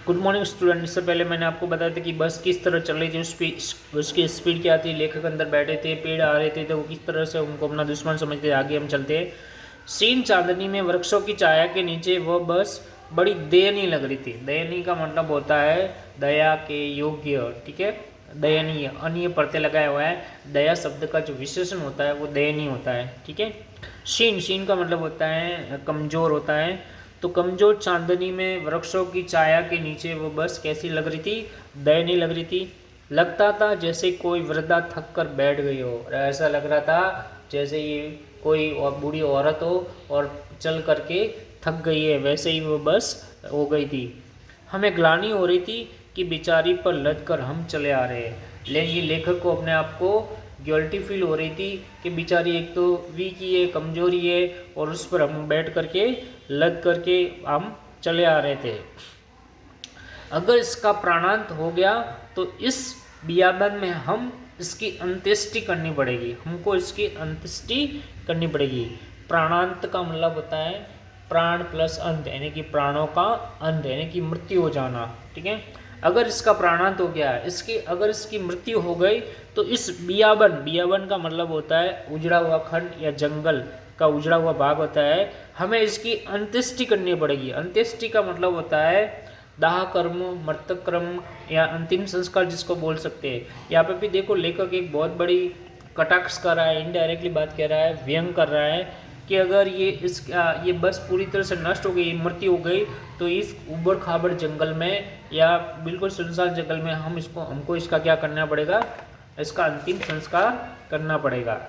Good morning student. इससे पहले मैंने आपको बताया था कि बस किस तरह चल रही थी, उसकी स्पीड क्या थी। लेखक अंदर बैठे थे, पेड़ आ रहे थे, तो वो किस तरह से उनको अपना दुश्मन समझते। आगे हम चलते हैं। सीन चांदनी में वृक्षों की छाया के नीचे वह बस बड़ी दयनीय लग रही थी। दयनीय का मतलब होता है दया के योग्य, ठीक है। दयनीय अनीय प्रत्यय लगाया हुआ है। दया शब्द का जो विशेषण होता है वो दयनीय होता है, ठीक है। शीन का मतलब होता है कमजोर होता है। तो कमजोर चांदनी में वृक्षों की छाया के नीचे वो बस कैसी लग रही थी, दयनीय लग रही थी। लगता था जैसे कोई वृद्धा थक कर बैठ गई हो। ऐसा लग रहा था जैसे ये कोई बूढ़ी औरत हो और चल करके थक गई है, वैसे ही वो बस हो गई थी। हमें ग्लानि हो रही थी कि बेचारी पर लद कर हम चले आ रहे हैं। लेकिन लेखक को अपने आप को गिल्टी फील हो रही थी कि बेचारी एक तो वीक ही है, कमजोरी है, और उस पर हम बैठ करके लद करके हम चले आ रहे थे। अगर इसका प्राणांत हो गया तो इस बियाबन में हम इसकी अंत्येष्टि करनी पड़ेगी, हमको इसकी अंत्येष्टि करनी पड़ेगी। प्राणांत का मतलब होता है प्राण प्लस अंत, यानी कि प्राणों का अंत, यानी कि मृत्यु हो जाना, ठीक है। अगर इसका प्राणांत हो गया, अगर इसकी मृत्यु हो गई तो इस बियाबन का मतलब होता है उजड़ा हुआ खंड या जंगल का उजड़ा हुआ भाग होता है। हमें इसकी अंत्येष्टि करनी पड़ेगी। अंत्येष्टि का मतलब होता है दाह कर्म, मृतक कर्म या अंतिम संस्कार जिसको बोल सकते हैं। यहाँ पे भी देखो लेखक एक बहुत बड़ी कटाक्ष कर रहा है, इनडायरेक्टली बात कह रहा है, व्यंग कर रहा है कि अगर ये बस पूरी तरह से नष्ट हो गई, मृत्यु हो गई, तो इस उबड़ खाबड़ जंगल में या बिल्कुल सुनसान जंगल में हमको इसका क्या करना पड़ेगा, इसका अंतिम संस्कार करना पड़ेगा।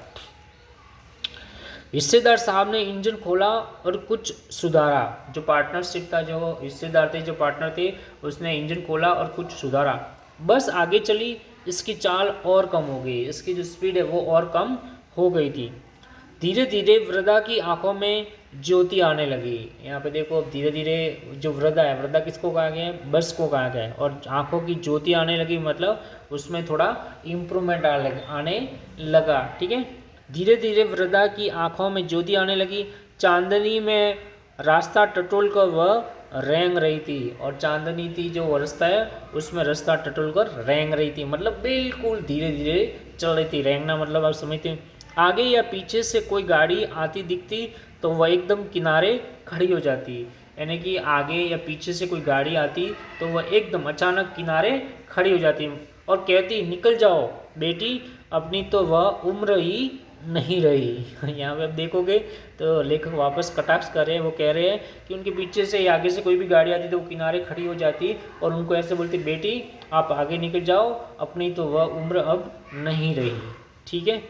हिस्सेदार साहब ने इंजन खोला और कुछ सुधारा। जो पार्टनरशिप था, जो हिस्सेदार थे, जो पार्टनर थे, उसने इंजन खोला और कुछ सुधारा। बस आगे चली, इसकी चाल और कम हो गई, इसकी जो स्पीड है वो और कम हो गई थी। धीरे धीरे वृद्धा की आंखों में ज्योति आने लगी। यहाँ पे देखो धीरे धीरे जो वृद्धा है, वृद्धा किसको कहा गया है, बस को कहा गया है, और आंखों की ज्योति आने लगी मतलब उसमें थोड़ा इम्प्रूवमेंट आने लगा, ठीक है। धीरे धीरे वृद्धा की आंखों में ज्योति आने लगी। चांदनी में रास्ता टटोल कर वह रेंग रही थी, और चांदनी थी जो रास्ता है उसमें रास्ता टटोल कर रेंग रही थी, मतलब बिल्कुल धीरे धीरे चल रही थी। रेंगना मतलब आप समझते हैं। आगे या पीछे से कोई गाड़ी आती दिखती तो वह एकदम किनारे खड़ी हो जाती, यानी कि आगे या पीछे से कोई गाड़ी आती तो वह एकदम अचानक किनारे खड़ी हो जाती और कहती निकल जाओ बेटी, अपनी तो वह उम्र ही नहीं रही। यहाँ पे आप देखोगे तो लेखक वापस कटाक्ष कर रहे हैं। वो कह रहे हैं कि उनके पीछे से या आगे से कोई भी गाड़ी आती तो वो किनारे खड़ी हो जाती और उनको ऐसे बोलती बेटी आप आगे निकल जाओ, अपनी तो वह उम्र अब नहीं रही, ठीक है।